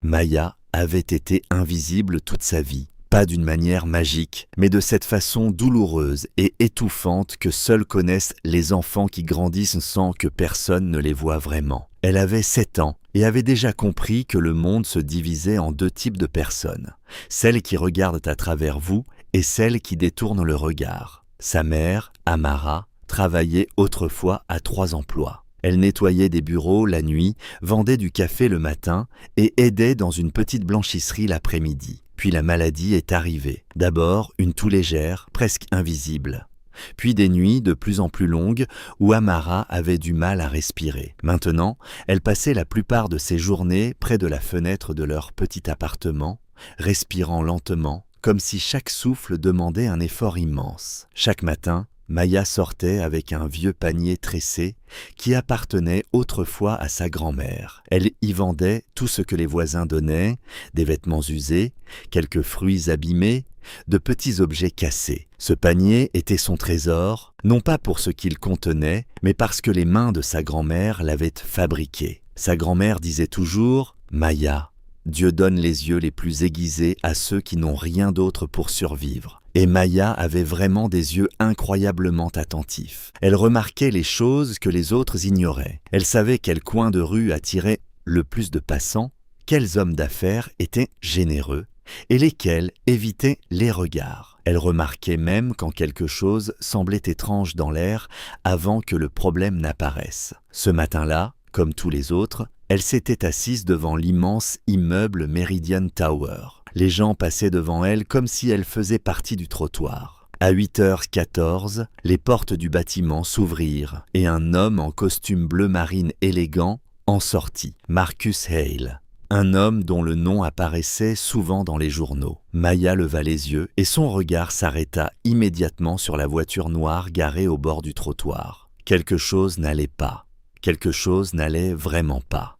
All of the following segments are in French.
Maya avait été invisible toute sa vie. Pas d'une manière magique, mais de cette façon douloureuse et étouffante que seuls connaissent les enfants qui grandissent sans que personne ne les voie vraiment. Elle avait 7 ans et avait déjà compris que le monde se divisait en 2 types de personnes. Celles qui regardent à travers vous et celles qui détournent le regard. Sa mère, Amara, travaillait autrefois à 3 emplois. Elle nettoyait des bureaux la nuit, vendait du café le matin et aidait dans une petite blanchisserie l'après-midi. Puis la maladie est arrivée. D'abord, une toux légère, presque invisible. Puis des nuits de plus en plus longues où Amara avait du mal à respirer. Maintenant, elle passait la plupart de ses journées près de la fenêtre de leur petit appartement, respirant lentement, comme si chaque souffle demandait un effort immense. Chaque matin, Maya sortait avec un vieux panier tressé qui appartenait autrefois à sa grand-mère. Elle y vendait tout ce que les voisins donnaient, des vêtements usés, quelques fruits abîmés, de petits objets cassés. Ce panier était son trésor, non pas pour ce qu'il contenait, mais parce que les mains de sa grand-mère l'avaient fabriqué. Sa grand-mère disait toujours « Maya, Dieu donne les yeux les plus aiguisés à ceux qui n'ont rien d'autre pour survivre. » Et Maya avait vraiment des yeux incroyablement attentifs. Elle remarquait les choses que les autres ignoraient. Elle savait quel coin de rue attirait le plus de passants, quels hommes d'affaires étaient généreux et lesquels évitaient les regards. Elle remarquait même quand quelque chose semblait étrange dans l'air avant que le problème n'apparaisse. Ce matin-là, comme tous les autres, elle s'était assise devant l'immense immeuble Meridian Tower. Les gens passaient devant elle comme si elle faisait partie du trottoir. À 8h14, les portes du bâtiment s'ouvrirent et un homme en costume bleu marine élégant en sortit, Marcus Hale. Un homme dont le nom apparaissait souvent dans les journaux. Maya leva les yeux et son regard s'arrêta immédiatement sur la voiture noire garée au bord du trottoir. Quelque chose n'allait pas. Quelque chose n'allait vraiment pas.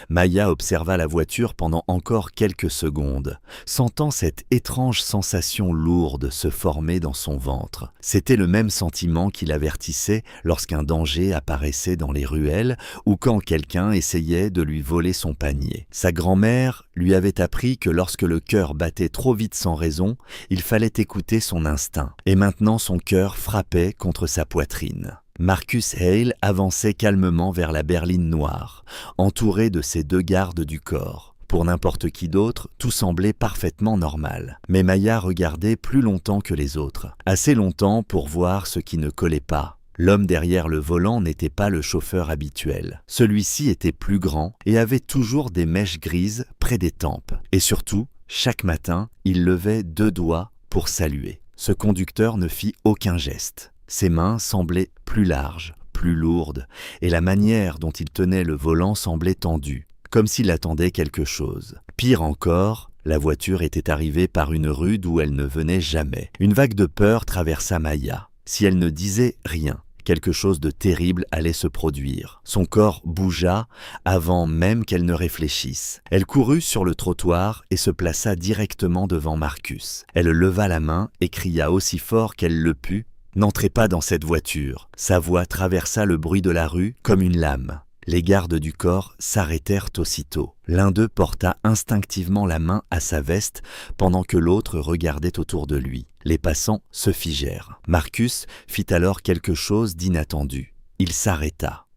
Maya observa la voiture pendant encore quelques secondes, sentant cette étrange sensation lourde se former dans son ventre. C'était le même sentiment qui l'avertissait lorsqu'un danger apparaissait dans les ruelles ou quand quelqu'un essayait de lui voler son panier. Sa grand-mère lui avait appris que lorsque le cœur battait trop vite sans raison, il fallait écouter son instinct. Et maintenant son cœur frappait contre sa poitrine. Marcus Hale avançait calmement vers la berline noire, entouré de ses 2 gardes du corps. Pour n'importe qui d'autre, tout semblait parfaitement normal. Mais Maya regardait plus longtemps que les autres, assez longtemps pour voir ce qui ne collait pas. L'homme derrière le volant n'était pas le chauffeur habituel. Celui-ci était plus grand et avait toujours des mèches grises près des tempes. Et surtout, chaque matin, il levait 2 doigts pour saluer. Ce conducteur ne fit aucun geste. Ses mains semblaient plus larges, plus lourdes, et la manière dont il tenait le volant semblait tendue, comme s'il attendait quelque chose. Pire encore, la voiture était arrivée par une rue d'où elle ne venait jamais. Une vague de peur traversa Maya. Si elle ne disait rien, quelque chose de terrible allait se produire. Son corps bougea avant même qu'elle ne réfléchisse. Elle courut sur le trottoir et se plaça directement devant Marcus. Elle leva la main et cria aussi fort qu'elle le put: « N'entrez pas dans cette voiture !» Sa voix traversa le bruit de la rue comme une lame. Les gardes du corps s'arrêtèrent aussitôt. L'un d'eux porta instinctivement la main à sa veste pendant que l'autre regardait autour de lui. Les passants se figèrent. Marcus fit alors quelque chose d'inattendu. Il s'arrêta.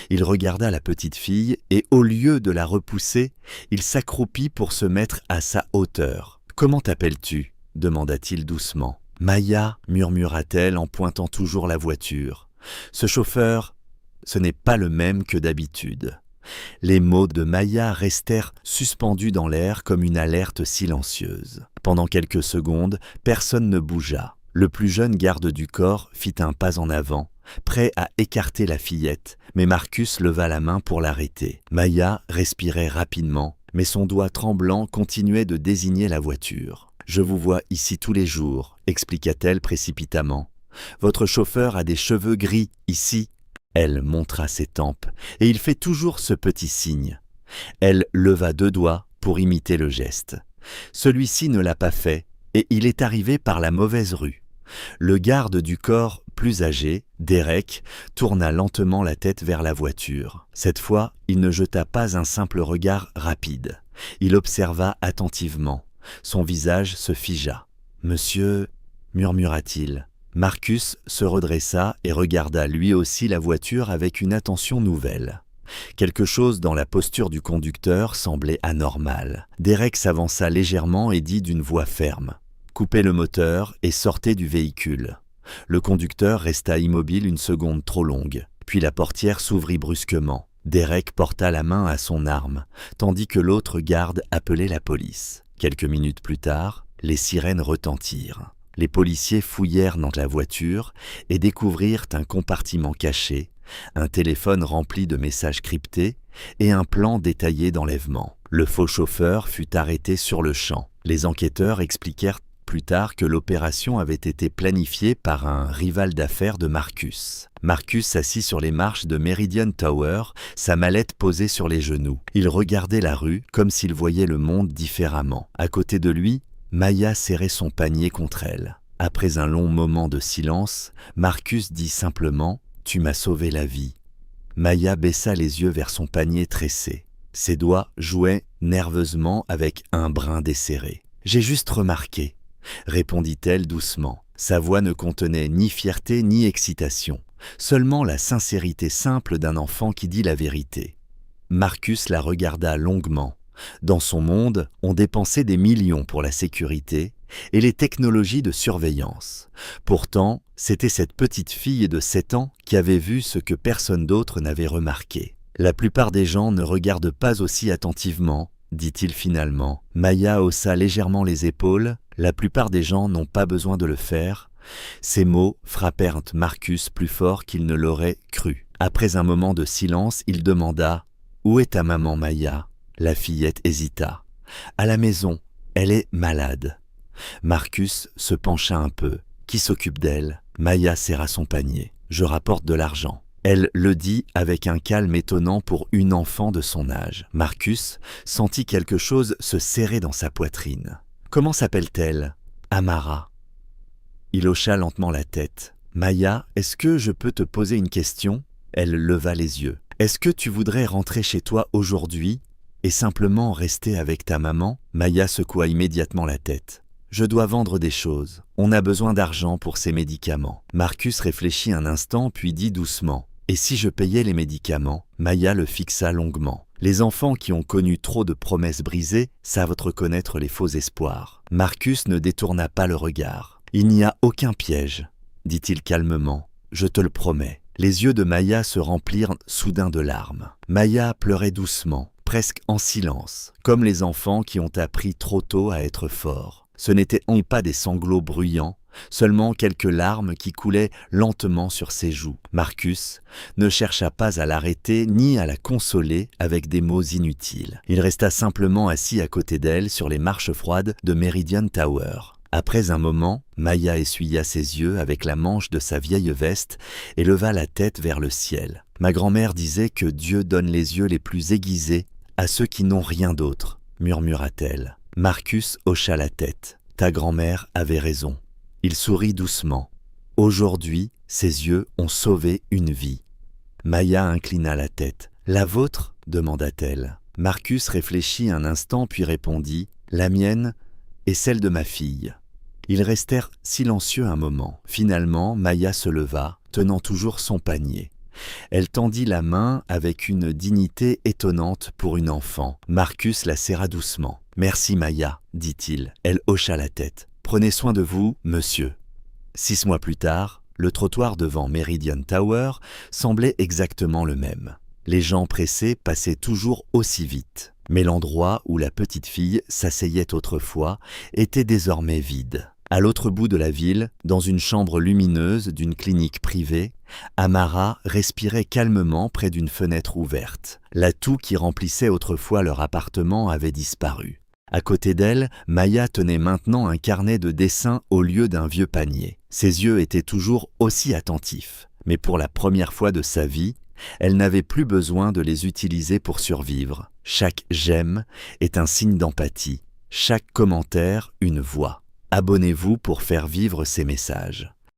Il regarda la petite fille et au lieu de la repousser, il s'accroupit pour se mettre à sa hauteur. « Comment t'appelles-tu » demanda-t-il doucement. « Maya » murmura-t-elle en pointant toujours la voiture. « Ce chauffeur, ce n'est pas le même que d'habitude. » Les mots de Maya restèrent suspendus dans l'air comme une alerte silencieuse. Pendant quelques secondes, personne ne bougea. Le plus jeune garde du corps fit un pas en avant, prêt à écarter la fillette, mais Marcus leva la main pour l'arrêter. Maya respirait rapidement, mais son doigt tremblant continuait de désigner la voiture. « Je vous vois ici tous les jours », expliqua-t-elle précipitamment. « Votre chauffeur a des cheveux gris, ici. » Elle montra ses tempes, et il fait toujours ce petit signe. Elle leva 2 doigts pour imiter le geste. Celui-ci ne l'a pas fait, et il est arrivé par la mauvaise rue. Le garde du corps, plus âgé, Derek, tourna lentement la tête vers la voiture. Cette fois, il ne jeta pas un simple regard rapide. Il observa attentivement. Son visage se figea. « Monsieur, » murmura-t-il. Marcus se redressa et regarda lui aussi la voiture avec une attention nouvelle. Quelque chose dans la posture du conducteur semblait anormal. Derek s'avança légèrement et dit d'une voix ferme « Coupez le moteur et sortez du véhicule ». Le conducteur resta immobile une seconde trop longue, puis la portière s'ouvrit brusquement. Derek porta la main à son arme, tandis que l'autre garde appelait la police. Quelques minutes plus tard, les sirènes retentirent. Les policiers fouillèrent dans la voiture et découvrirent un compartiment caché, un téléphone rempli de messages cryptés et un plan détaillé d'enlèvement. Le faux chauffeur fut arrêté sur le champ. Les enquêteurs expliquèrent plus tard que l'opération avait été planifiée par un rival d'affaires de Marcus. Marcus s'assit sur les marches de Meridian Tower, sa mallette posée sur les genoux. Il regardait la rue comme s'il voyait le monde différemment. À côté de lui, Maya serrait son panier contre elle. Après un long moment de silence, Marcus dit simplement « Tu m'as sauvé la vie ». Maya baissa les yeux vers son panier tressé. Ses doigts jouaient nerveusement avec un brin desserré. « J'ai juste remarqué », répondit-elle doucement. Sa voix ne contenait ni fierté ni excitation, seulement la sincérité simple d'un enfant qui dit la vérité. Marcus la regarda longuement. Dans son monde, on dépensait des millions pour la sécurité et les technologies de surveillance. Pourtant, c'était cette petite fille de 7 ans qui avait vu ce que personne d'autre n'avait remarqué. La plupart des gens ne regardent pas aussi attentivement, dit-il finalement. Maya haussa légèrement les épaules. La plupart des gens n'ont pas besoin de le faire. Ces mots frappèrent Marcus plus fort qu'il ne l'aurait cru. Après un moment de silence, il demanda « Où est ta maman, Maya ?» La fillette hésita. « À la maison, elle est malade. » Marcus se pencha un peu. « Qui s'occupe d'elle ?» Maya serra son panier. « Je rapporte de l'argent. » Elle le dit avec un calme étonnant pour une enfant de son âge. Marcus sentit quelque chose se serrer dans sa poitrine. « Comment s'appelle-t-elle »« Amara. » Il hocha lentement la tête. « Maya, est-ce que je peux te poser une question ?» Elle leva les yeux. « Est-ce que tu voudrais rentrer chez toi aujourd'hui et simplement rester avec ta maman ?» Maya secoua immédiatement la tête. « Je dois vendre des choses. On a besoin d'argent pour ces médicaments. » Marcus réfléchit un instant puis dit doucement « Et si je payais les médicaments ?» Maya le fixa longuement. Les enfants qui ont connu trop de promesses brisées savent reconnaître les faux espoirs. Marcus ne détourna pas le regard. « Il n'y a aucun piège, » dit-il calmement. « Je te le promets. » Les yeux de Maya se remplirent soudain de larmes. Maya pleurait doucement, presque en silence, comme les enfants qui ont appris trop tôt à être forts. Ce n'étaient pas des sanglots bruyants, seulement quelques larmes qui coulaient lentement sur ses joues. Marcus ne chercha pas à l'arrêter ni à la consoler avec des mots inutiles. Il resta simplement assis à côté d'elle sur les marches froides de Meridian Tower. Après un moment, Maya essuya ses yeux avec la manche de sa vieille veste et leva la tête vers le ciel. « Ma grand-mère disait que Dieu donne les yeux les plus aiguisés à ceux qui n'ont rien d'autre, » murmura-t-elle. Marcus hocha la tête. « Ta grand-mère avait raison. » Il sourit doucement. Aujourd'hui, ses yeux ont sauvé une vie. Maya inclina la tête. « La vôtre ?» demanda-t-elle. Marcus réfléchit un instant puis répondit « La mienne et celle de ma fille. » Ils restèrent silencieux un moment. Finalement, Maya se leva, tenant toujours son panier. Elle tendit la main avec une dignité étonnante pour une enfant. Marcus la serra doucement. « Merci Maya, » dit-il. Elle hocha la tête. « Prenez soin de vous, monsieur. » 6 mois plus tard, le trottoir devant Meridian Tower semblait exactement le même. Les gens pressés passaient toujours aussi vite. Mais l'endroit où la petite fille s'asseyait autrefois était désormais vide. À l'autre bout de la ville, dans une chambre lumineuse d'une clinique privée, Amara respirait calmement près d'une fenêtre ouverte. La toux qui remplissait autrefois leur appartement avait disparu. À côté d'elle, Maya tenait maintenant un carnet de dessins au lieu d'un vieux panier. Ses yeux étaient toujours aussi attentifs, mais pour la première fois de sa vie, elle n'avait plus besoin de les utiliser pour survivre. Chaque j'aime est un signe d'empathie, chaque commentaire une voix. Abonnez-vous pour faire vivre ces messages.